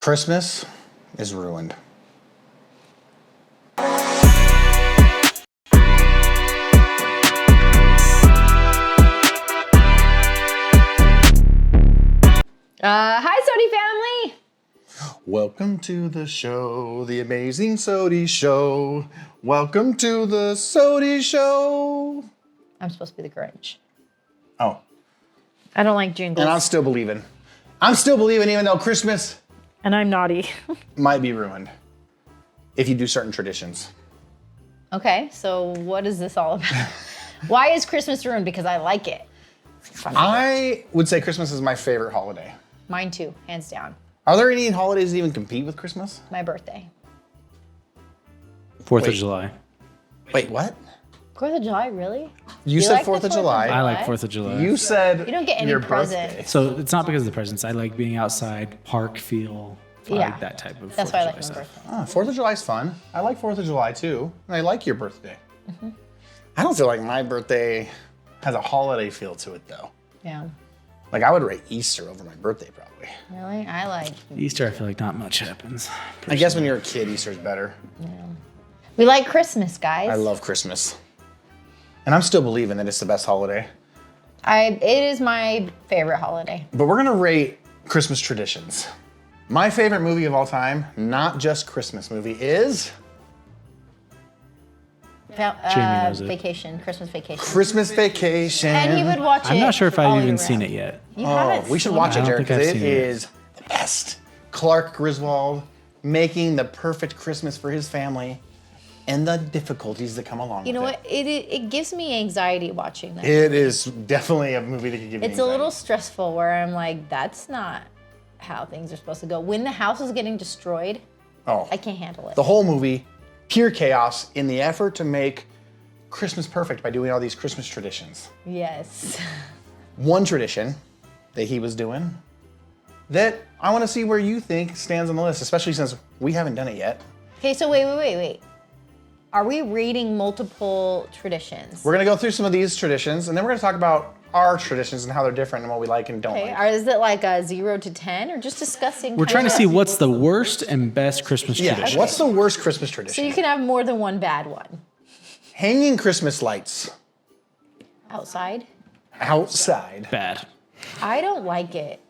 Christmas is ruined. Hi, SOTY family. Welcome to the show, the amazing SOTY show. Welcome to the SOTY show. I'm supposed to be the Grinch. Oh, I don't like jingles. and I'm still believing. I'm still believing even though Christmas And I'm naughty. might be ruined if you do certain traditions. Okay, so what is this all about? Why is Christmas ruined? Because I like it. I would say Christmas is my favorite holiday. Mine too, hands down. Are there any holidays that even compete with Christmas? My birthday. 4th Wait. of July. Wait, what? 4th of July, really? You said 4th of July. I like 4th of July. You said You don't get any your presents. birthday. So it's not because of the presents. I like being outside, park feel. I Yeah. like that type of. That's 4th why I of like my July birthday. stuff. 4th of July is fun. I like 4th of July too. And I like your birthday. I don't feel like my birthday has a holiday feel to it though. Yeah. Like I would rate Easter over my birthday probably. Really? I like. Easter, I feel like not much happens. I guess when you're a kid, Easter's better. We like Christmas, guys. I love Christmas. And I'm still believing that it's the best holiday. It is my favorite holiday. But we're gonna rate Christmas traditions. My favorite movie of all time, not just Christmas movie, is Jamie knows it. Vacation, Christmas Vacation. Christmas Vacation. And he would watch it. I'm not sure if all I've year even round. seen it yet. You Oh, haven't we should seen watch it, I don't Jared, think because I've it seen it. is the best. Clark Griswold making the perfect Christmas for his family and the difficulties that come along You know with what? It gives me anxiety watching that. it. It is definitely a movie that could give you It's a little anxiety. stressful where I'm like, that's not how things are supposed to go. When the house is getting destroyed, Oh, I can't handle it. the whole movie, pure chaos in the effort to make Christmas perfect by doing all these Christmas traditions. Yes. One tradition that he was doing that I want to see where you think stands on the list, especially since we haven't done it yet. Okay, so wait. Are we rating multiple traditions? We're going to go through some of these traditions, and then we're going to talk about our traditions and how they're different and what we like and don't Okay, like. is it like a 0 to 10 or just discussing? We're kind trying to of- see what's the worst and best Christmas Yeah, tradition. what's the worst Christmas So tradition? you can have more than one bad one. Hanging Christmas lights Outside? outside. Bad. I don't like it.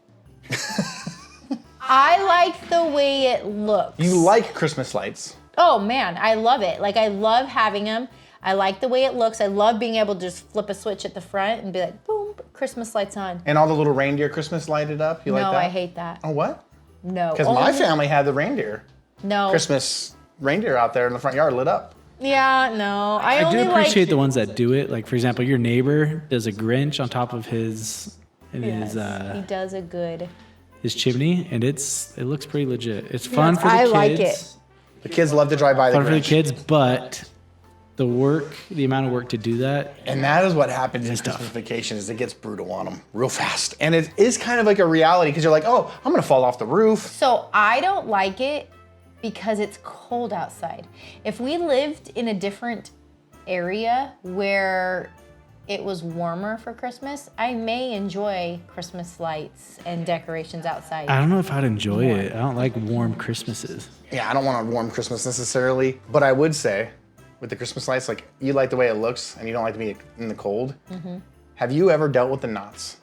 I like the way it looks. You like Christmas lights. Oh man, I love it. Like I love having them. I like the way it looks. I love being able to just flip a switch at the front and be like, boom, Christmas lights on. And all the little reindeer Christmas lighted up. You like No, that? I hate that. Oh, what? No. Because my Only- family had the reindeer. No. Christmas reindeer out there in the front yard lit up. Yeah, no. I I only do appreciate like, the ones that do it. Like, for example, your neighbor does a Grinch on top of his Yes, he does a good. his chimney, and it looks pretty legit. It's fun for the I kids. like it. The kids love to drive by the Fun for the Grinch. kids, but the amount of work to do that. And that is what happens in Christmas Vacation is it gets brutal on them real fast. And it is kind of like a reality because you're like, oh, I'm going to fall off the roof. So I don't like it because it's cold outside. If we lived in a different area where it was warmer for Christmas, I may enjoy Christmas lights and decorations outside. I don't know if I'd enjoy it. I don't like warm Christmases. Yeah, I don't want a warm Christmas necessarily, but I would say with the Christmas lights, like you like the way it looks and you don't like to be in the cold. Have you ever dealt with the knots?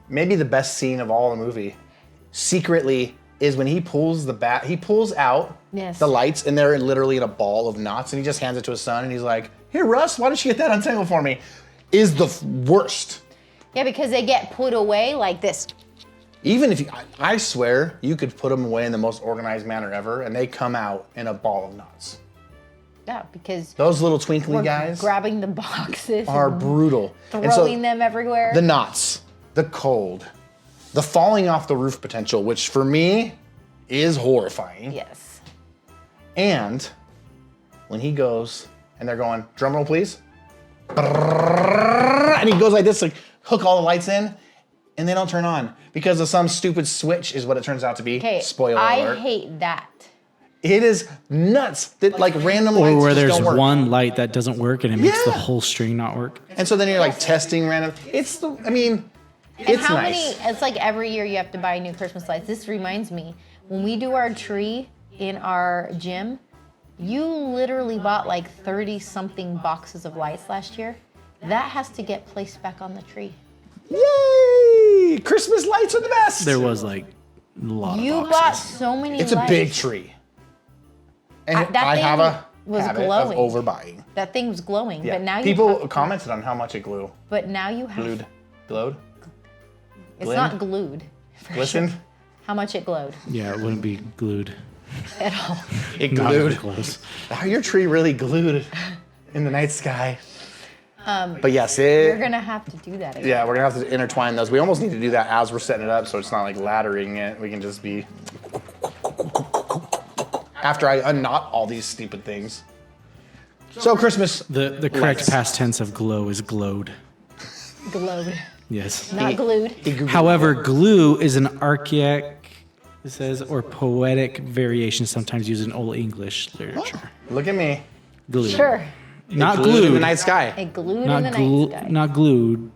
Maybe the best scene of all the movie, secretly, is when he pulls he pulls out Yes. the lights and they're literally in a ball of knots and he just hands it to his son and he's like, here, Russ, why don't you get that untangled for me? Is the worst. Yeah, because they get put away like this. Even if I swear you could put them away in the most organized manner ever and they come out in a ball of knots. Yeah, because Those little twinkly we're guys grabbing the boxes are and brutal. And throwing them everywhere. the knots, the cold, the falling off the roof potential, which for me is horrifying. Yes. And when he goes and they're going, drum roll please. And he goes like this, like hook all the lights in, and they don't turn on because of some stupid switch is what it turns out to be. Okay, Spoiler I alert. hate that. It is nuts that like random lights Or where just there's don't work. one light that doesn't work and it makes the Yeah. whole string not work. And so then you're like testing random. It's And it's how nice. many, it's like every year you have to buy new Christmas lights. This reminds me, When we do our tree in our gym, you literally bought like 30 something boxes of lights last year. That has to get placed back on the tree. Yay! Christmas lights are the best. There was like a lot You of bought boxes. so many It's lights. a big tree. And That I thing have a was habit glowing. of overbuying. That thing was glowing, Yeah. but now People you commented on how much it glowed. But now you have. Glowed? It's Glint? not glued. for Glistened? sure. How much it glowed Yeah, it wouldn't be glued. at all. It Not even glued. close. Oh, your tree really glued in the night sky. But yes, You're gonna have to do that again. yeah, we're gonna have to intertwine those. We almost need to do that as we're setting it up, so it's not like laddering it. We can just be after I unknot all these stupid things. So Christmas, The correct lights. past tense of glow is glowed. Glowed, Yes. not glued. However, glue is an archaic, it says, or poetic variation sometimes used in Old English literature. Look at me. Glue. Sure. Not Glued in glued. the night sky. It glued Not in the glue. night sky. Not glued.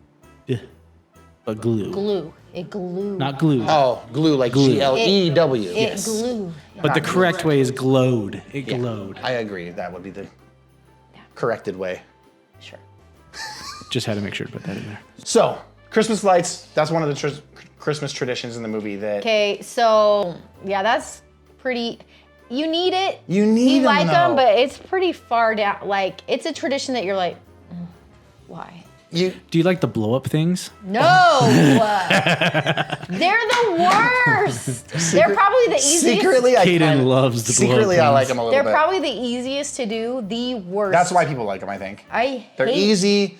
But glue. Glue. It glued. Not glued. Oh, glue like Glue. GLEW. It glued. But the not correct way is glowed. It Yeah, glowed. I agree. That would be the corrected way. Sure. Just had to make sure to put that in there. So, Christmas lights, that's one of the Christmas traditions in the movie that Okay, so yeah, that's pretty. You need it. You need You 'em, like them, though. but it's pretty far down. Like it's a tradition that you're like, why? you Do you like the blow up things? No, they're the worst. They're probably the easiest. secretly I Kaden kinda- loves the blow up secretly I things. like them a little They're bit. probably the easiest to do. The worst. That's why people like them, I think. I They're hate. easy.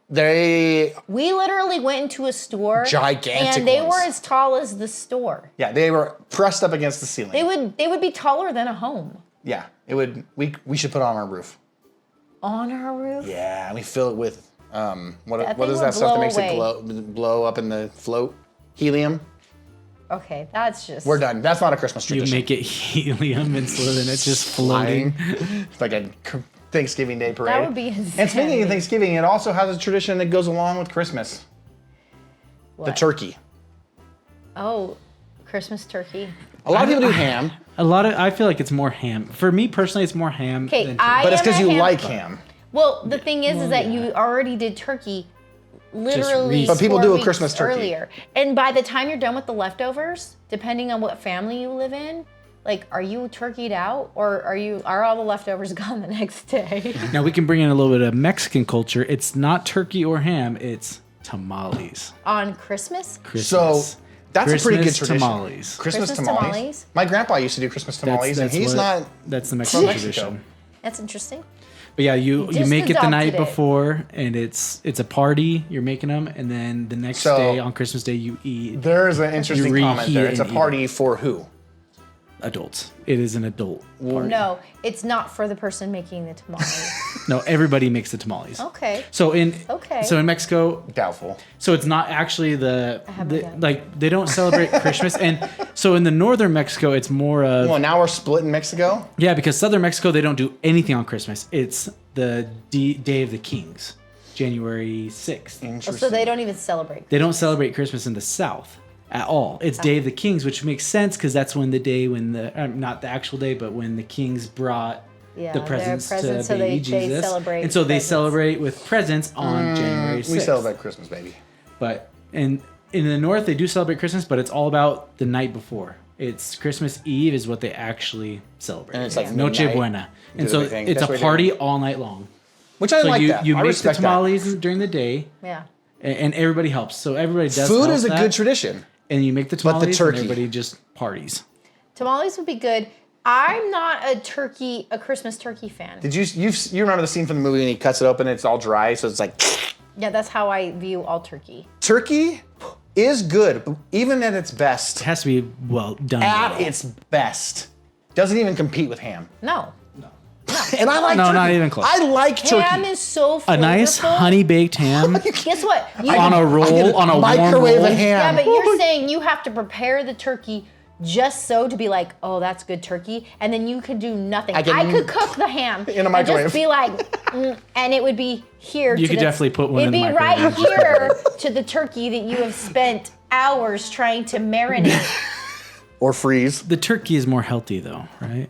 They We literally went into a store, Gigantic and they ones. were as tall as the store. they were pressed up against the ceiling. They would be taller than a home. Yeah, it would. We should put it on our roof. On our roof. Yeah, and we fill it with what That what thing is would that stuff that blow makes away. it blow up in the float? Helium. Okay, that's just. We're done. That's not a Christmas You tradition. make it helium and so then it's just floating. It's like a Thanksgiving Day parade. That would be And speaking insane. of Thanksgiving, it also has a tradition that goes along with Christmas. The What? turkey. Oh, Christmas turkey. A lot of people do ham, I feel like it's more ham. For me personally, it's more ham. Okay, than I but it's am because a you ham- like ham. Well, the thing is that you already did turkey literally recent. But people 4 do a weeks Christmas turkey. earlier. And by the time you're done with the leftovers, depending on what family you live in, like, are you turkeyed out or are all the leftovers gone the next day? Now we can bring in a little bit of Mexican culture. It's not turkey or ham, it's tamales. On Christmas? Christmas. So that's a pretty good Christmas tradition. tamales. Christmas Christmas tamales. tamales. My grandpa used to do Christmas tamales, and he's not. That's the Mexican Mexico. tradition. That's interesting. But yeah, you Just make it the night adopted it. before, and it's a party. You're making them, and then the next So- day on Christmas Day you eat There's an interesting reheat comment there. It's a and eat party for who? adults. It is an adult party. No, it's not for the person making the tamales. No, everybody makes the tamales. Okay. So in Okay. so in Mexico, Doubtful. so it's not actually have a gun. like they don't celebrate Christmas, and so in the northern Mexico it's more of Well, now we're split in Mexico. yeah, because southern Mexico they don't do anything on Christmas. It's the Day of the Kings, January 6th. Interesting. So they don't even celebrate. They don't celebrate Christmas in the South at all. It's Day of the Kings, which makes sense because that's when the day when the not the actual day, but when the kings brought Yeah, the their presents presents, to so baby they Jesus, celebrate and so they presents. celebrate with presents on January 6th. we celebrate Christmas, baby. But in the North, they do celebrate Christmas, but it's all about the night before. It's Christmas Eve is what they actually celebrate. And it's like Noche midnight. Buena, and Do so everything. it's That's a what they party do. all night long. Which I So like you that. you I make the respect that. tamales during the day, Yeah. and everybody helps. So everybody does. Food help is a that, good tradition. and you make the the tamales, turkey. and everybody just parties. Tamales would be good. I'm not a Christmas turkey fan. Did you remember the scene from the movie and he cuts it open and it's all dry, so it's like Yeah, that's how I view all turkey. turkey is good, but even at its It best. has to be well done. At well. its best. Doesn't even compete with ham. No. And I like No, turkey. not even close. I like turkey. Ham is so flavorful. A nice honey baked ham Guess what? You on a roll, on a warm microwave roll. a Yeah, ham. but you're saying you have to prepare the turkey just so to be like, oh, that's good turkey, and then you could do nothing. I can- I could cook the ham In a and microwave. just be like, and it would be here. You to could definitely put one in It'd the be microwave. right here to the turkey that you have spent hours trying to marinate. or freeze. The turkey is more healthy though, right?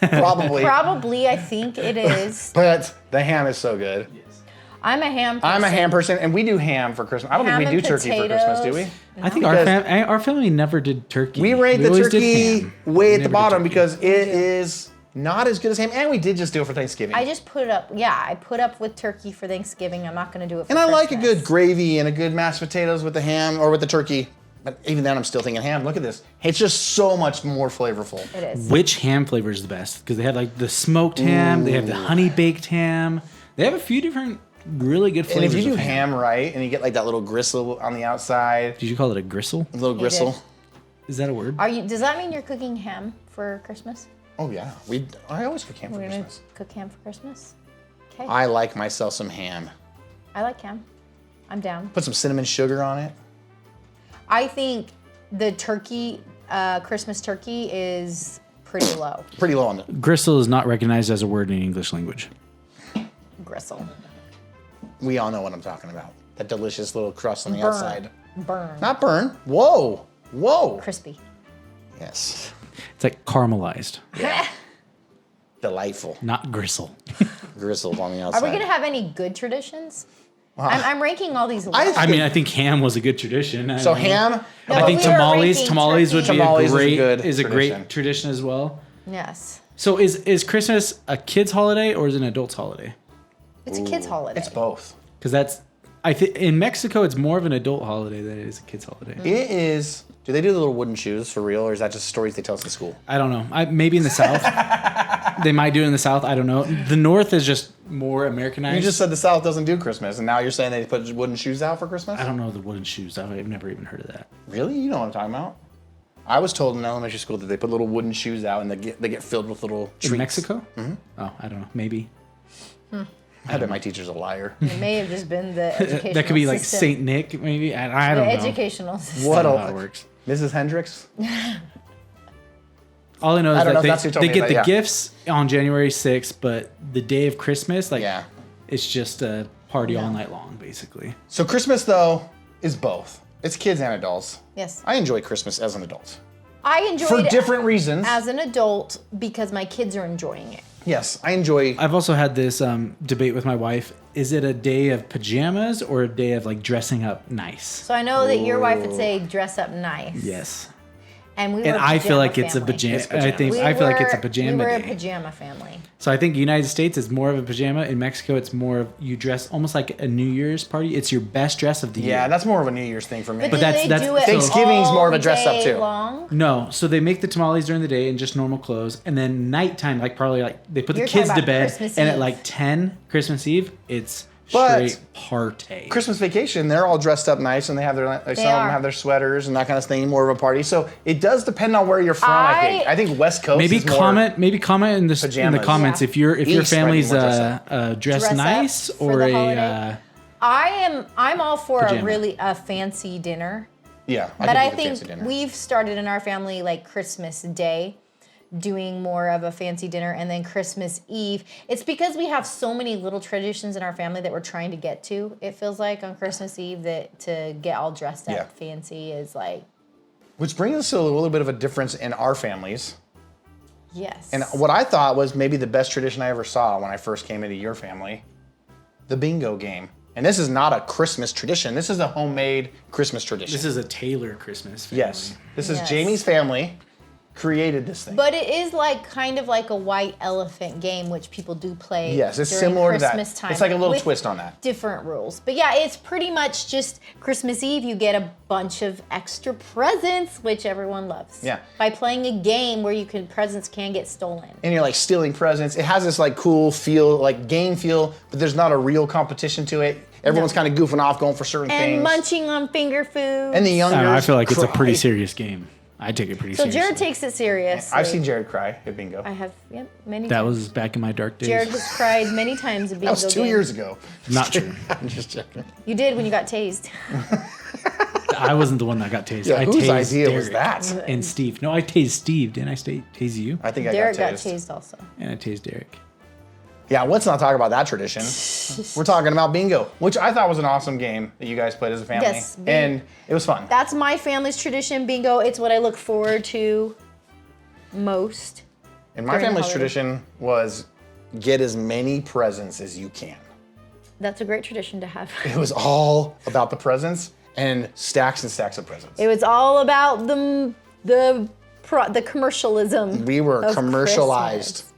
Probably. I think it is. But the ham is so good. I'm a ham person. I'm a ham person, and we do ham for Christmas. I don't Ham think we and do turkey for Christmas, do we? potatoes. I think Because our family never did turkey. We rate the always did turkey ham. way We at the never did bottom turkey. because it is not as good as ham, and we did just do it for Thanksgiving. I just put up, I put up with turkey for Thanksgiving. I'm not going to do it for and I like a Christmas. good gravy and a good mashed potatoes with the ham or with the turkey. But even then, I'm still thinking ham. Look at this. It's just so much more flavorful. It is. Which ham flavor is the best? Because they have like the smoked ham, they have the honey baked ham. They have a few different really good And flavors. if you do of ham right, and you get like that little gristle on the outside, Did you call it a gristle? a little gristle. did. Is that a word? Does that mean you're cooking ham for Christmas? Oh yeah, I always cook ham for We're going to Christmas. cook ham for Christmas? Okay. I like myself some ham. I like ham. I'm down. Put some cinnamon sugar on it. I think the turkey, Christmas turkey is pretty low. Pretty low on the. Gristle is not recognized as a word in English language. Gristle. We all know what I'm talking about. That delicious little crust on the outside. Burn. Not burn. Whoa. Whoa. Crispy. Yes. It's like caramelized, Delightful. not gristle. Gristled on the Are outside. we going to have any good traditions? I'm ranking all these low. I mean, I think ham was a good tradition. I So don't know. ham. No, I but think we were tamales ranking would turkey. be Tamales is a great tradition. tradition as well. Yes. So is Christmas a kid's holiday or is it an adult's holiday? It's a kid's holiday. It's both. Because I think in Mexico it's more of an adult holiday than it is a kid's holiday. It is. Do they do the little wooden shoes for real, or is that just stories they tell us in school? I don't know. Maybe in the South. They might do it in the South. I don't know. The North is just more Americanized. You just said the South doesn't do Christmas, and now you're saying they put wooden shoes out for Christmas? I don't know the wooden shoes. I've never even heard of that. Really? You know what I'm talking about? I was told in elementary school that they put little wooden shoes out and they get filled with little treats. In Mexico? Mm-hmm. Oh, I don't know. Maybe. I bet my teacher's a liar. It may have just been the educational That could be like system. Saint Nick, maybe. I don't The know. educational system. What I don't know how it a works. Mrs. Hendricks? All I know is I don't know that if that's who told they me get that, the yeah. gifts on January 6th, but the day of Christmas, Yeah. it's just a party all No. night long, basically. So Christmas, though, is both. It's kids and adults. Yes. I enjoy Christmas as an adult. I enjoy For it different reasons. as an adult because my kids are enjoying it. Yes, I enjoy. I've also had this debate with my wife. Is it a day of pajamas or a day of like dressing up nice? So I know that your wife would say dress up nice. Yes. And we were And a I feel like it's a family. pajama. It's pajamas. I feel like it's a pajama We were a day. pajama family. So I think United States is more of a pajama. In Mexico, it's more of you dress almost like a New Year's party. It's your best dress of the year. Yeah, that's more of a New Year's thing for me. But, do that's- they that's- do it Thanksgiving's all more of a dress up, day too. long? No, so they make the tamales during the day in just normal clothes, and then nighttime, like probably like they put You're the kids talking to about bed, Christmas and at Eve. like 10 Christmas Eve, it's But- straight party. Christmas vacation, they're all dressed up nice and they have their some of them are. have their sweaters and that kind of thing, more of a party. So it does depend on where you're from. I think West Coast. Maybe is more, comment in the pajamas. comments Yeah. if your East might be family's more dress dressed Dress up nice for or the a holiday. I'm all for Pajama. a fancy dinner. Yeah, But I could do the fancy think dinner. we've started in our family like Christmas Day doing more of a fancy dinner and then Christmas Eve. It's because we have so many little traditions in our family that we're trying to get to. It feels like on Christmas Eve that to get all dressed up Yeah. fancy is like, Which brings us to a little bit of a difference in our families. yes. And what I thought was maybe the best tradition I ever saw when I first came into your family, the bingo game. And this is not a Christmas tradition. This is a homemade Christmas tradition. this is a Taylor Christmas family. Yes. This is Yes. Jamie's family created this thing. But it is like kind of like a white elephant game, which people do play. Yes, it's during similar to that. Christmas time. It's like a little with twist on that. Different rules, but yeah, it's pretty much just Christmas Eve. You get a bunch of extra presents, which everyone loves. Yeah. By playing a game where presents can get stolen. And you're like stealing presents. It has this like cool feel, like game feel, but there's not a real competition to it. Everyone's kind of goofing off, going for certain And things. munching on finger food. And the youngers I feel like it's a pretty cry. serious game. I take it pretty so seriously. Jared takes it seriously. I've seen Jared cry at bingo. I have, yep, many that times. was back in my dark days. Jared has cried many times at bingo That was 2 games. years ago. Not true. I'm just joking. You did when you got tased. I wasn't the one that got tased. Yeah, I whose tased idea was Derek that? And Steve. No, I tased Steve. Didn't I tase you? I think I Derek got got tased. tased also. And I tased Derek. Yeah, let's not talk about that tradition. We're talking about bingo, which I thought was an awesome game that you guys played as a family. Yes, and it was fun. That's my family's tradition, bingo. It's what I look forward to most. And my during the family's holidays. tradition was get as many presents as you can. That's a great tradition to have. It was all about the presents and stacks of presents. It was all about the commercialism. We were of commercialized. Christmas.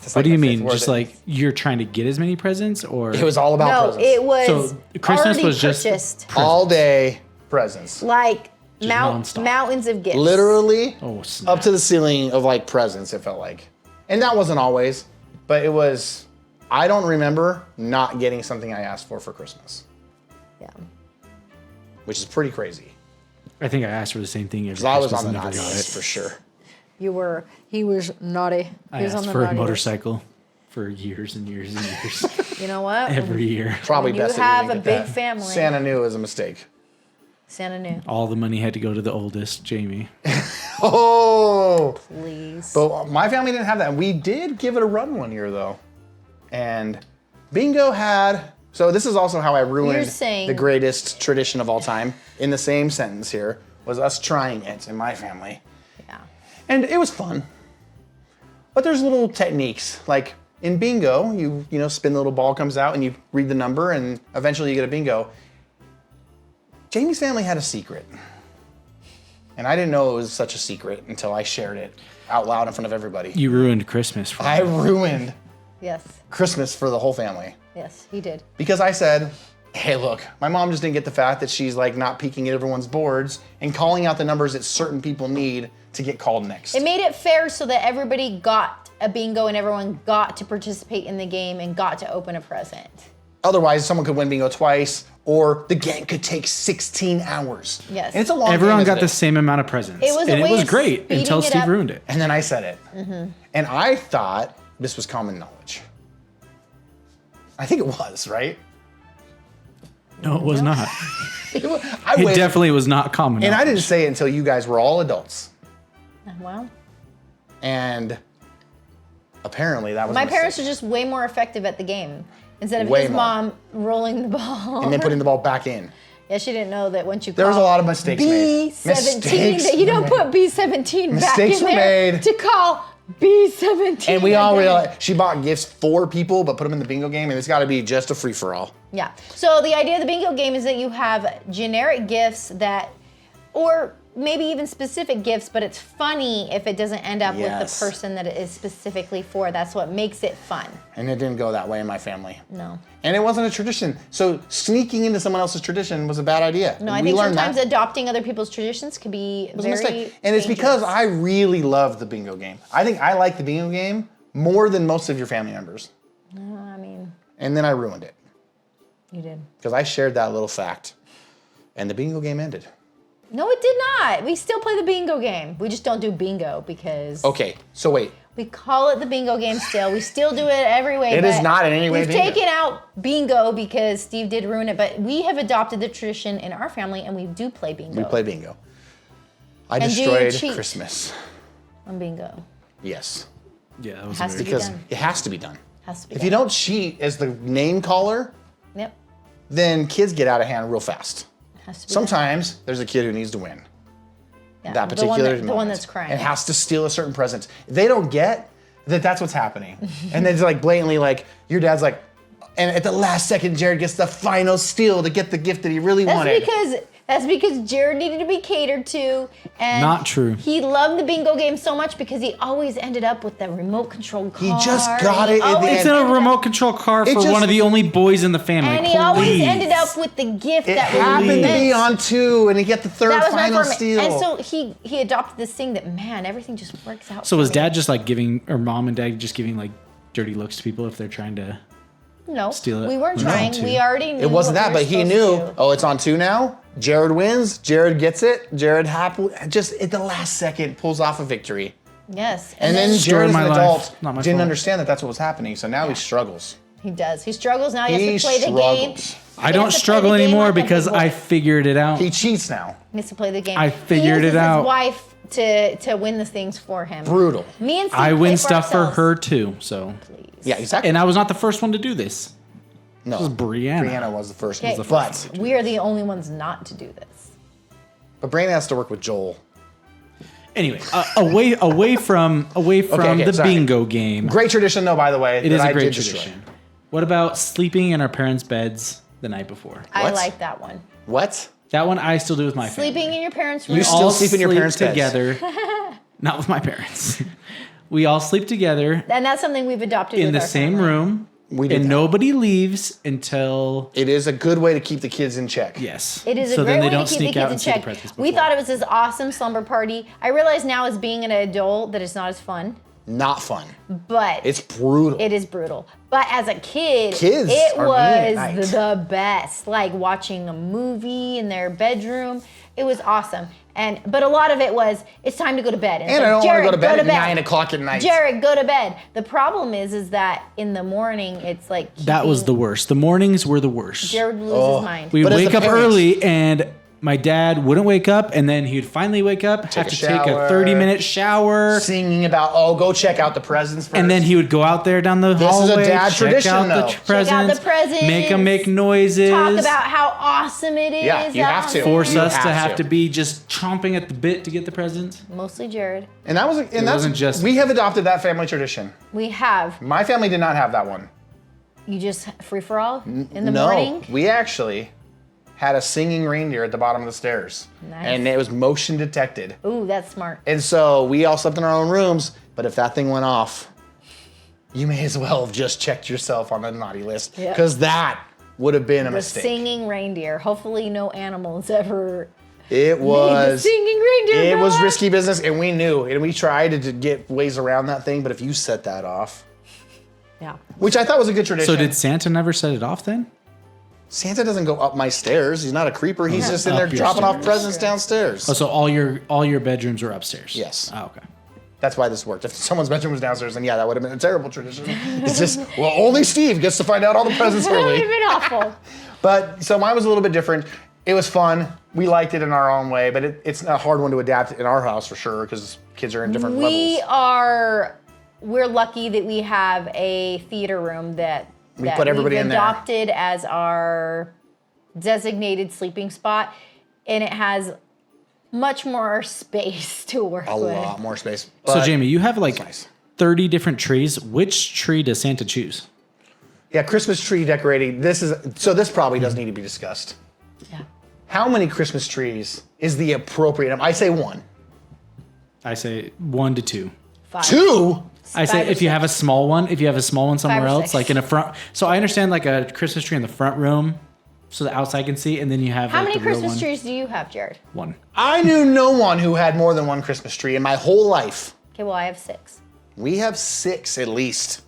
It's What like do you my fifth mean? word. Just like you're trying to get as many presents, or It was all about No, presents. it was So, Christmas already was just- purchased. all day presents. Like nonstop. mountains of gifts. Literally Oh, snap. up to the ceiling of like presents, it felt like. And that wasn't always, but it was, I don't remember not getting something I asked for Christmas, Yeah. which is pretty crazy. I think I asked for the same thing every So I was Christmas on the and never naughty got list it. for sure. He was naughty. I He was on asked the for a naughty list. motorcycle for years and years and years, You know what? every year. Probably When you best have that a you didn't big get that. family. Santa knew it was a mistake. Santa knew. All the money had to go to the oldest, Jamie. Oh, Please. but my family didn't have that. We did give it a run one year though. And bingo had, so this is also how I ruined saying- the greatest tradition of all time. In the same sentence here was us trying it in my family. Yeah. And it was fun. But there's little techniques. Like in bingo, you spin the little ball comes out and you read the number and eventually you get a bingo. Jamie's family had a secret. And I didn't know it was such a secret until I shared it out loud in front of everybody. You ruined Christmas for I me. ruined Yes. Christmas for the whole family. Yes, he did. Because I said, hey, look, my mom just didn't get the fact that she's like not peeking at everyone's boards and calling out the numbers that certain people need to get called next. It made it fair so that everybody got a bingo and everyone got to participate in the game and got to open a present. Otherwise, someone could win bingo twice, or the game could take 16 hours. Yes. And it's a long Everyone game, got isn't the it? same amount of presents. It was a and way it was of great speeding until it Steve up. ruined it. And then I said it. And I thought this was common knowledge. I think it was, right? No, it was not. I It waited, definitely was not common. and I didn't knowledge. say it until you guys were all adults. Well, And apparently that was a my mistake. parents are just way more effective at the game. Instead of Way his more. mom rolling the ball. And then putting the ball back in. Yeah, she didn't know that once you There was a call lot of mistakes made. B17, Mistakes that you don't were put B17 back Mistakes in were there made. to call B17. And we all again. realized she bought gifts for people, but put them in the bingo game, and it's got to be just a free for all. Yeah. So the idea of the bingo game is that you have generic gifts that, or maybe even specific gifts, but it's funny if it doesn't end up with Yes. the person that it is specifically for. That's what makes it fun. And it didn't go that way in my family. No. And it wasn't a tradition. So sneaking into someone else's tradition was a bad idea. No, I We think learned sometimes that. adopting other people's traditions could be It was a very mistake. And it's because dangerous. I really love the bingo game. I think I like the bingo game more than most of your family members. No, I mean, And then I ruined it you did. because I shared that little fact. And the bingo game ended. No, it did not. We still play the bingo game. We just don't do bingo because Okay, so wait. we call it the bingo game still. We still do it every way. It is but not in any way We've bingo. taken out bingo because Steve did ruin it, but we have adopted the tradition in our family and we do play bingo. We play bingo. I And do you destroyed cheat? Christmas. on bingo. Yes. Yeah, that was Has to weird. be Because done. it has to be done. Has to be If done. you don't cheat as the name caller, Yep. then kids get out of hand real fast. Has to be Sometimes there's a kid who needs to win. done. Yeah. That the particular one, the one moment. that's crying. And has to steal a certain present. They don't get that that's what's happening. And then it's like blatantly like, your dad's like, and at the last second, Jared gets the final steal to get the gift that he really wanted. That's because Jared needed to be catered to, and Not true. He loved the bingo game so much because he always ended up with the remote control car. He just got and he it at the always end. It's in a ended up- remote control car It for just- one of the only boys in the family. And he always Please. ended up with the gift It that happened to meant- be on 2, and he get the third that was meant final for him. steal. And so he adopted this thing that, man, everything just works out. So for was me. dad just like giving, or mom and dad just giving like dirty looks to people if they're trying to? No, steal it? we weren't No. trying. We already knew. It wasn't what that, we but were he supposed knew, to do. oh, it's on 2 now. Jared wins. Jared gets it. Jared happily, just at the last second, pulls off a victory. Yes. And then Story Jared, of as an my life. adult, Not my didn't fault. understand that that's what was happening. So now he struggles. he does. He struggles now. He He has to play the game. struggles. I He don't has to play struggle the game anymore like a big because boy. I figured it out. He cheats now. He needs to play the game. I figured he uses it out. His wife to win the things for him. Brutal. Me and Steve I play win stuff for ourselves. her too. So, Please. Yeah, exactly. and I was not the first one to do this. No, This was Brianna. Brianna was the first Okay, one. But we are the only ones not to do this. Brianna has to work with Joel. Anyway, away from okay, the sorry. bingo game. Great tradition, though, by the way. It is that a I great did destroy. tradition. What about sleeping in our parents' beds the night before? I What? like that one. What? That one I still do with my Sleeping family. in your parents' room. You still sleep in your parents' beds? together. Not with my parents. We all sleep together And that's something we've adopted in with the our same family. room, We did and that. nobody leaves until It is a good way to keep the kids in check. yes. It is so a great then they way don't to keep sneak the out kids in and see the check. presents We before. thought it was this awesome slumber party. I realize now as being an adult that it's not as fun, Not fun. but It's brutal. it is brutal. But as a kid, Kids it are mean at night. was the best. Like watching a movie in their bedroom. It was awesome. But a lot of it was, it's time to go to bed. And I don't want to go to bed at 9 o'clock at night. Jared, go to bed. The problem is that in the morning, it's like That was the worst. The mornings were the worst. Jared would lose his mind. We But as wake the up parents- early and my dad wouldn't wake up, and then he'd finally wake up, have a to take a shower. 30-minute shower, Singing about, go check out the presents first. and then he would go out there down the This is a hallway, dad check tradition, out though. the Check presents, out the presents, make them make noises, Talk about how awesome it is. Yeah, you have out to. there. force You us to have have to. to be just chomping at the bit to get the presents. Mostly Jared. And that was, and that's, wasn't just- we have adopted that family tradition. We have. My family did not have that one. You just free for all in the No, morning. we actually had a singing reindeer at the bottom of the stairs. Nice. And it was motion detected. Ooh, that's smart. And so we all slept in our own rooms, but if that thing went off, you may as well have just checked yourself on the naughty list. Yeah. Because that would have been a The mistake. singing reindeer. Hopefully, no animals ever. It made the was singing reindeer. it go was off. risky business, and we knew, and we tried to get ways around that thing, but if you set that off, Yeah. which I thought was a good tradition. So did Santa never set it off then? Santa doesn't go up my stairs. He's not a creeper. He's just in Up there your dropping off stairs. presents downstairs. Oh, so all your bedrooms were upstairs? Yes. Oh, okay. That's why this worked. If someone's bedroom was downstairs, then yeah, that would have been a terrible tradition. It's just, well, only Steve gets to find out all the presents That would have early. been awful. But so mine was a little bit different. It was fun. We liked it in our own way, but it's a hard one to adapt in our house for sure because kids are in different levels. We're lucky that we have a theater room that put everybody we've in there. adopted as our designated sleeping spot, and it has much more space to work A with. lot more space. So But- Jamie, you have like nice. 30 different trees. Which tree does Santa choose? Yeah, Christmas tree decorating. This probably does need to be discussed. Yeah. How many Christmas trees is the appropriate number? I say one. I say 1 to 2. 5. Two? I say 5 or if you 6. have a small one, somewhere 5 or else, 6. like in a front. So I understand like a Christmas tree in the front room, so the outside can see, and then you have How like many the real Christmas one. trees do you have, Jared? 1. I knew no one who had more than one Christmas tree in my whole life. Okay, well, I have 6. We have 6 at least.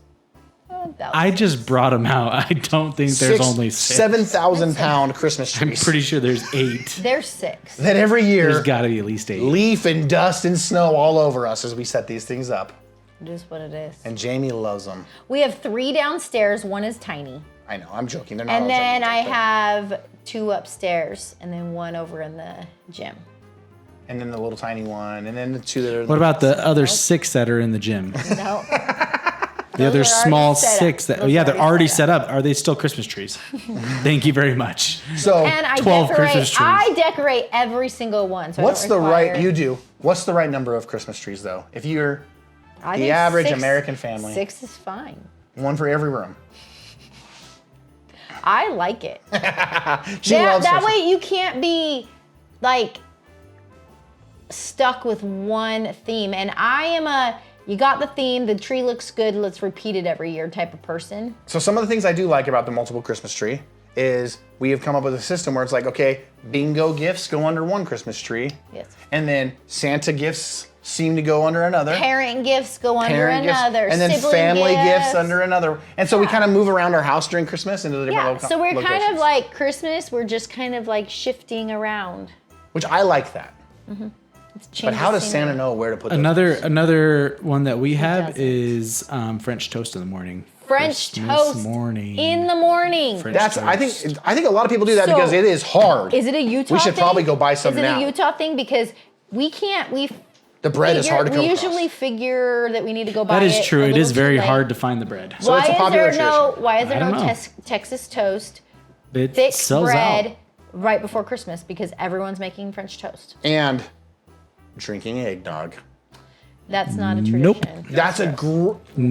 I just brought them out. I don't think there's only 6. 7,000-pound Christmas I'm trees pretty sure there's 8. There's 6. that every year There's got to be at least 8. leaf and dust and snow all over us as we set these things up. It is what it is. And Jamie loves them. We have 3 downstairs. 1 is tiny. I know, I'm joking. They're not And all then I gigantic, have 2 upstairs and then 1 over in the gym. and then the little tiny one, and then the 2 that are. What about the other 6 that are in the gym? No. The other Those are already small set up. 6 that, Those yeah, are they're already already set set up. Are they still Christmas trees? Thank you very much. So And I 12 decorate. Christmas trees. I decorate every single one. So what's I the don't right? require- You do. What's the right number of Christmas trees though? If you're I the think average 6 American family. 6 is fine. one for every room. I like it. She loves that Christmas. way you can't be like stuck with one theme. And I am you got the theme, the tree looks good, let's repeat it every year type of person. So some of the things I do like about the multiple Christmas tree is we have come up with a system where it's like, okay, bingo gifts go under one Christmas tree. Yes. And then Santa gifts seem to go under another. Parent gifts go under Parent gifts, another. and then sibling family gifts under another. And so we Yeah. kind of move around our house during Christmas into the different Yeah, so we're kind of locations. like Christmas, we're just kind of like shifting around. Which I like that. It's But how does changing Santa scenery. know where to put those Another one that we have doesn't? is French toast in the morning. French Christmas toast morning. in the morning? French That's I toast. think a lot of people do that So, because it is hard. Is it a Utah We should thing? probably go buy some Is it now. a Utah thing? Because we can't, The bread is hard to come We across. usually figure that we need to go buy That is it true. a It little is too very late. hard to find the bread. So it's a popular tradition. Why is there I don't no know. Texas toast, It thick sells bread out. right before Christmas? Because everyone's making French toast. And drinking eggnog. That's not a tradition. Nope. That's a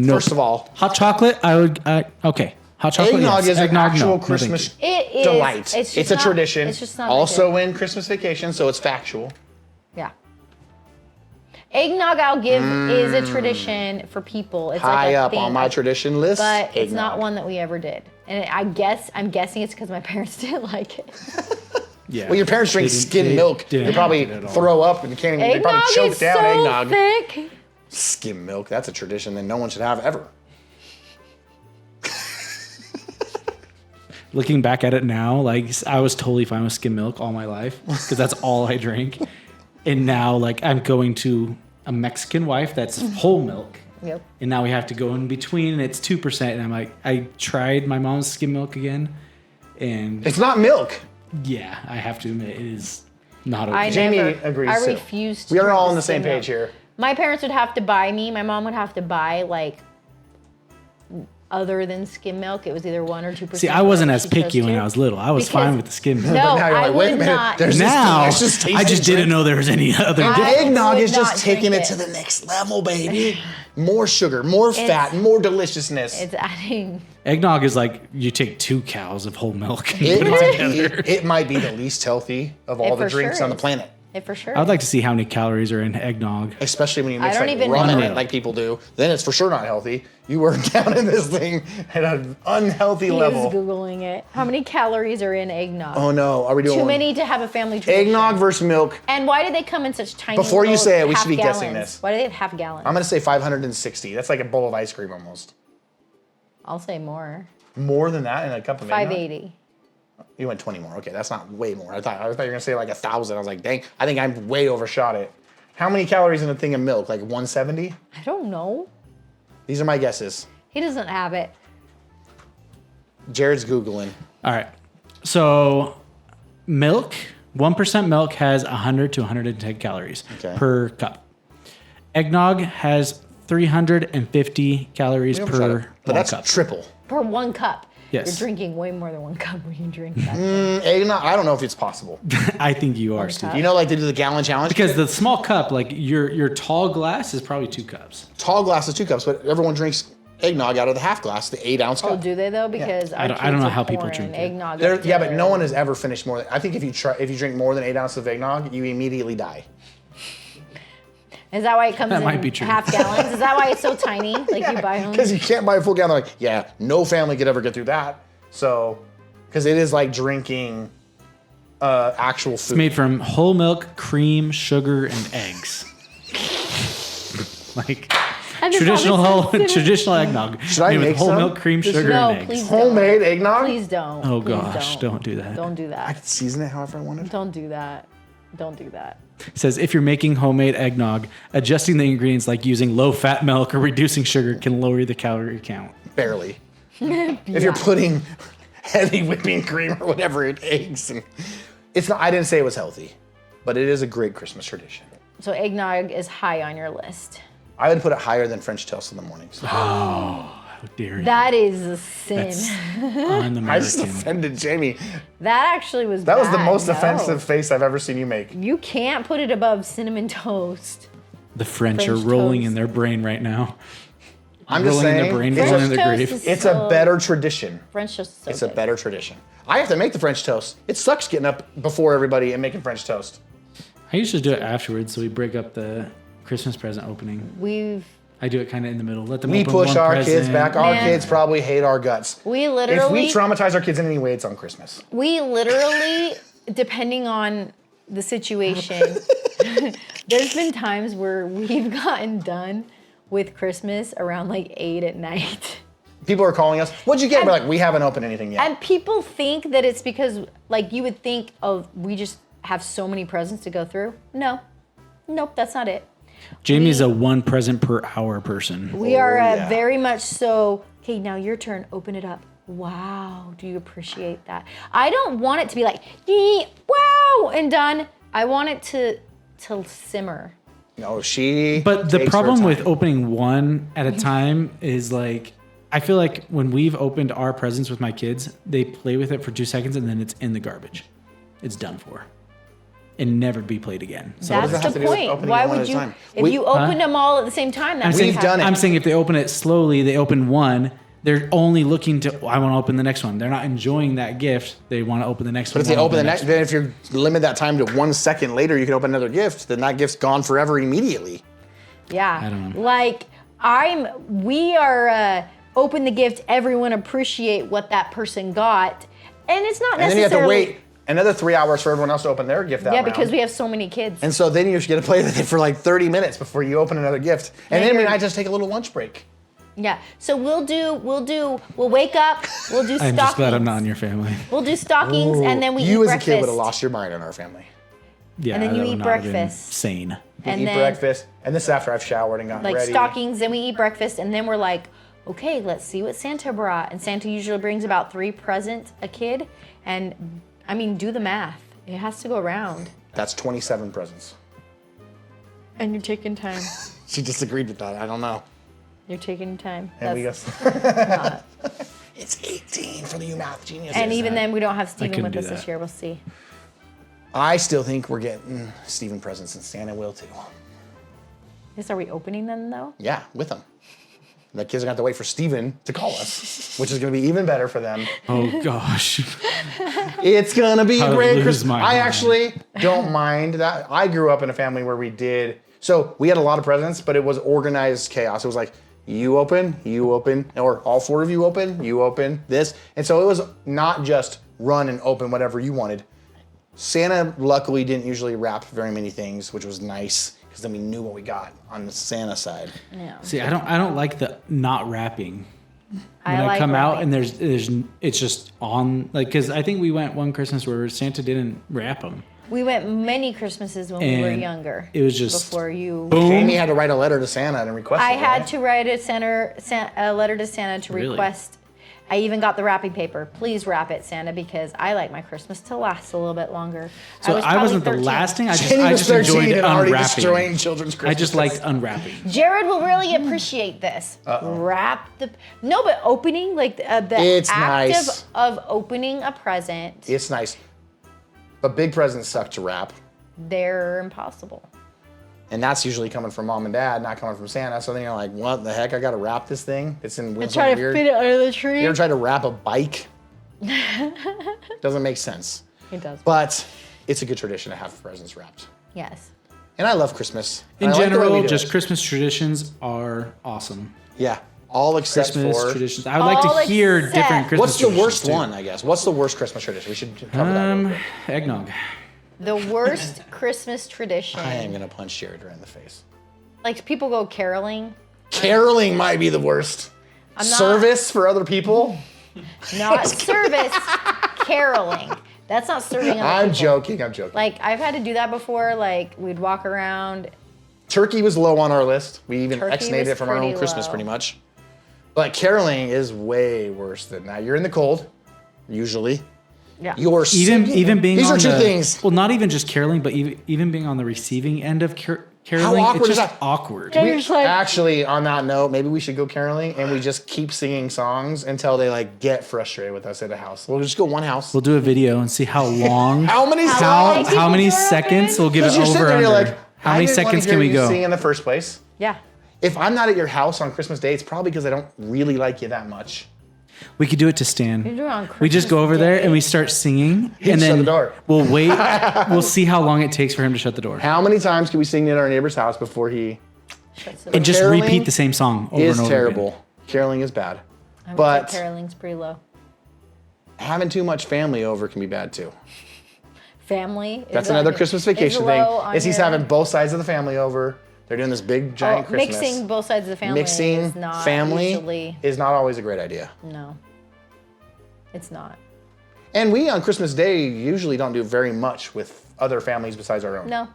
First of all, Hot chocolate, I would. Okay. Hot chocolate. eggnog yes. is an Eggnog, actual no. No, thank Christmas you. It is. delight. It's It's a tradition. It's just not also that in Christmas Vacation, so it's factual. good. Yeah. Eggnog, I'll give, is a tradition for people. It's High like a up thing, on my tradition list. but it's not eggnog. one that we ever did. And I'm guessing it's because my parents didn't like it. Yeah. Well, your parents drink They didn't- skim they milk. didn't They probably like it at all. throw up and can't even. They Eggnog probably choke is down so eggnog. thick. Skim milk. That's a tradition that no one should have ever. Looking back at it now, like I was totally fine with skim milk all my life because that's all I drank. And now, like I'm going to a Mexican wife that's whole milk. Yep. And now we have to go in between, and it's 2%. And I'm like, I tried my mom's skim milk again, and It's not milk. yeah, I have to admit it is not okay. I Jamie never, agrees I too. refuse to. We are drink all the on the same skim page milk. here. My parents would have to buy me. My mom would have to buy like other than skim milk. It was either 1 or 2%. See, I wasn't whatever as she picky chose when to. I was little. I was Because- fine with the skim milk. No, But now you're I like, wait a would minute. not. There's Now, this delicious I just tasting didn't know there was any other I- difference. Eggnog would is just not taking drink it to it. the next level, baby. More sugar, more fat, more deliciousness. It's adding. Eggnog is like you take 2 cows of whole milk. And It put it might, together. be, it might be the least healthy of all It the for drinks sure on the is. planet. It for sure. I would like to see how many calories are in eggnog. Especially when you I mix don't like even rum in know. it like people do. Then it's for sure not healthy. You were down in this thing at an unhealthy He level. is Googling it. How many calories are in eggnog? Oh no, are we doing Too many to have a family tradition. eggnog versus milk? And why do they come in such tiny Before you little say it, we should half be guessing gallons? this. Why do they have half gallons? I'm gonna say 560. That's like a bowl of ice cream almost. I'll say more. More than that in a cup of eggnog? 580. You went 20 more. Okay, that's not way more. I thought you were gonna say like 1,000. I was like, dang, I think I way overshot it. How many calories in a thing of milk? Like 170? I don't know. These are my guesses. He doesn't have it. Jared's Googling. All right. So, milk, 1% milk has 100 to 110 calories Okay. per cup. Eggnog has 350 calories We per overshot it. But one that's cup. triple. Per 1 cup. Yes. You're drinking way more than 1 cup when you drink that. Eggnog, I don't know if it's possible. I think you are, One Steve. cup. You know, like they do the gallon challenge? Because the small cup, like your tall glass is probably 2 cups. Tall glass is 2 cups, but everyone drinks eggnog out of the half glass, the 8-ounce cup. Oh, do they though? Because our I don't kids know are how people pouring drink it. eggnog. There- up yeah, but their- no one has ever finished more than. I think if you drink more than 8 ounces of eggnog, you immediately die. Is that why it comes That in might be true. half gallons? Is that why it's so tiny? Like you buy them? Because you can't buy a full gallon. They're like, yeah, no family could ever get through that. So, because it is like drinking actual food. It's made from whole milk, cream, sugar, and eggs. Like And it's traditional probably traditional eggnog. Should I made with make whole some? milk, cream, Just- sugar, No, and eggs. please Homemade eggnog? Please don't. Oh Please gosh, don't do that. Don't do I that. could season it however I wanted. Don't do that. Don't do that. It says if you're making homemade eggnog, adjusting the ingredients like using low-fat milk or reducing sugar can lower the calorie count. Barely. If you're putting heavy whipping cream or whatever in eggs. And it's not, I didn't say it was healthy, but it is a great Christmas tradition. So eggnog is high on your list. I would put it higher than French toast in the mornings. How dare you? That is a sin. That's I just un-American. offended Jamie. That actually was That was the bad. most No. offensive face I've ever seen you make. You can't put it above cinnamon toast. The French are French rolling toast. in their brain right now. I'm just Rolling in saying, their brain, it's rolling a, in their French grave. toast is it's so- a better tradition. French toast is so It's a good. better tradition. I have to make the French toast. It sucks getting up before everybody and making French toast. I usually do it afterwards, so we break up the Christmas present opening. I do it kind of in the middle. Let them We open push one our present. kids back. Our Man. kids probably hate our guts. We If we literally, traumatize our kids in any way, it's on Christmas. depending on the situation, there's been times where we've gotten done with Christmas around like 8 at night. People are calling us. What'd you get? We're like, we haven't opened anything yet. And people think that it's because, like, you would think, oh, we just have so many presents to go through. No. Nope, that's not it. Jamie's a 1 present per hour person. We are yeah. very much so, okay, now your turn, open it up. Wow, do you appreciate that? I don't want it to be like, wow, and done. I want it to simmer. No, she. But the takes her problem with time. opening one at a time is like, I feel like when we've opened our presents with my kids, they play with it for 2 seconds and then it's in the garbage. It's done for. And never be played again. So does that have That's to the do with point. opening Why it one would at a you? time? If you open them all at the same time, that's We've done it. I'm saying if they open it slowly, they open one, they're only looking to, I want to open the next one. They're not enjoying that gift. They want to open the next But one. if they wanna open the next, then if you limit that time to 1 second later, you can open another gift. Then that gift's gone forever immediately. Yeah. I don't know. Like we are open the gift. Everyone appreciate what that person got, and it's not And then necessarily. you have to wait another 3 hours for everyone else to open their gift that Yeah, round. because we have so many kids. And so then you just get to play with it for like 30 minutes before you open another gift. And then we you're- might just take a little lunch break. Yeah. So we'll wake up. We'll do stockings. I'm just glad I'm not in your family. We'll do stockings, and then we you eat as breakfast. a kid would have lost your mind on our family. Yeah, And then you that would eat not have been breakfast. Sane. We And eat then- breakfast, and this is after I've showered and gotten Like ready. stockings, then we eat breakfast, and then we're like, okay, let's see what Santa brought. And Santa usually brings about 3 presents a kid, and I mean, do the math. It has to go around. That's 27 presents. And you're taking time. She disagreed with that. I don't know. You're taking time. And we That's go, not. it's 18 for the you math geniuses. And even then, we don't have Steven couldn't with do us this that. year. We'll see. I still think we're getting Steven presents, and Santa will too. Yes, are we opening them though? Yeah, with them. The kids are going to have to wait for Steven to call us, which is going to be even better for them. Oh gosh. It's going to be I a would great lose Christmas. my I mind. actually don't mind that. I grew up in a family where we did, so we had a lot of presents, but it was organized chaos. It was like, you open, or all 4 of you open, this. And so it was not just run and open whatever you wanted. Santa luckily didn't usually wrap very many things, which was nice, because then we knew what we got on the Santa side. No. See, I don't like the not wrapping. When I like come out wrapping. and there's it's just on, like, because I think we went one Christmas where Santa didn't wrap them. We went many Christmases when we were And younger. it was just before you. boom. Jamie had to write a letter to Santa and request I it, had right? to write a letter to Santa to Really? request. I even got the wrapping paper. Please wrap it, Santa, because I like my Christmas to last a little bit longer. So was I probably wasn't 13. the lasting. I Jenny was just 13 enjoyed and already unwrapping. destroying children's Christmas. I just liked unwrapping. Jared will really appreciate this. Wrap the no, but opening like the It's act nice. of opening a present. It's nice. But big presents suck to wrap. They're impossible. And that's usually coming from mom and dad, not coming from Santa. So then you're like, what the heck? I got to wrap this thing? It's in And some try to weird. fit it under the tree. You ever tried to wrap a bike? Doesn't make sense. It does. But it's a good tradition to have presents wrapped. Yes. And I love Christmas. In And I like the way we general, do just it. Christmas traditions are awesome. Yeah. All except Christmas for. traditions. I would like All to hear except- different Christmas What's the traditions, worst too. one, I guess? What's the worst Christmas tradition? We should cover that. real quick. Eggnog. The worst Christmas tradition. I am going to punch Jared right in the face. Like people go caroling. Caroling might be the worst. I'm not- Service for other people? Not service, caroling. That's not serving other I'm people. joking. Like I've had to do that before. Like we'd walk around. Turkey was low on our list. We even Turkey ex-nated was it from our own pretty Christmas low. pretty much. But caroling is way worse than that. You're in the cold, usually. Yeah. You're Even being These on are two the, things. Well, not even just caroling, but even being on the receiving end of caroling, awkward it's is just that? awkward. Yeah, you're just like, Actually, on that note, maybe we should go caroling and we just keep singing songs until they like get frustrated with us at a house. We'll just go one house. We'll do a video and see how long, How many long songs? they keep how many the door seconds open? we'll give it Because you're sitting over there, under. you're like, How I many didn't wanna seconds hear can we you go? sing in the first place. yeah. If I'm not at your house on Christmas Day, it's probably because I don't really like you that much. We could do it to Stan. do it on We just go over Christmas there Day. and we start singing, and shut then the door. we'll wait. We'll see how long it takes for him to shut the door, How many times can we sing at our neighbor's house before he and just caroling repeat the same song over is and over terrible? again. Caroling is bad. I would But say caroling's pretty low. having too much family over can be bad too. Family. That's another Christmas vacation thing. Is he's having both. both sides of the family over. They're doing this big giant Christmas. Mixing both sides of the family Mixing is not family usually. is not always a great idea. No. It's not. And we on Christmas Day usually don't do very much with other families besides our own. No.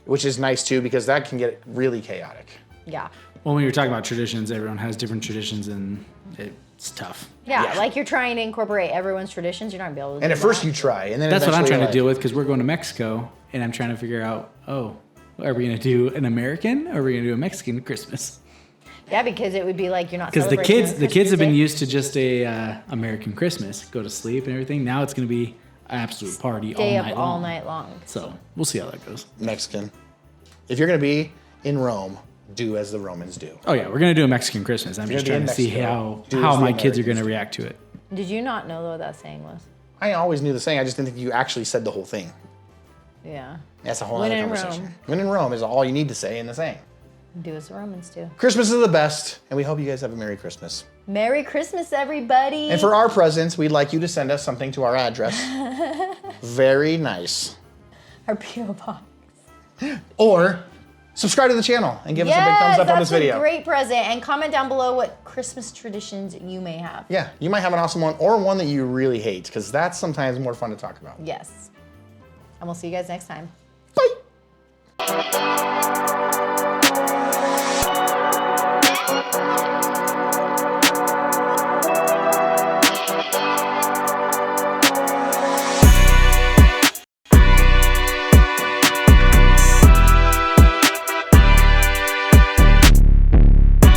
Which is nice too because that can get really chaotic. Yeah. Well, when you're talking about traditions, everyone has different traditions, and it's tough. Yeah, Yeah. like you're trying to incorporate everyone's traditions. You're not gonna be able to. And do at first that. you try, and then That's what I'm eventually trying you're to deal like, with because we're going to Mexico, and I'm trying to figure out, Are we going to do an American or are we going to do a Mexican Christmas? Yeah, because it would be like you're not Because the celebrating kids have been Christmas used to just a American Christmas, go to sleep and everything. Now it's going to be an absolute party Day all up night all long. night long. So we'll see how that goes. Mexican. If you're gonna be in Rome, do as the Romans do. Oh yeah, we're going to do a Mexican Christmas. I'm You're just gonna trying be to in see Mexico. how Do as my the kids are going Americans to do. react to it. Did you not know what that saying was? I always knew the saying. I just didn't think you actually said the whole thing. Yeah. That's a whole When other in conversation. Rome. When in Rome is all you need to say in the saying. Do as the Romans do. Christmas is the best, and we hope you guys have a Merry Christmas. Merry Christmas, everybody. And for our presents, we'd like you to send us something to our address. Very nice. our P.O Box. Or subscribe to the channel and give us a big thumbs up on this video. That's a great present. And comment down below what Christmas traditions you may have. Yeah, you might have an awesome one or one that you really hate, because that's sometimes more fun to talk about. Yes. And we'll see you guys next time. Bye.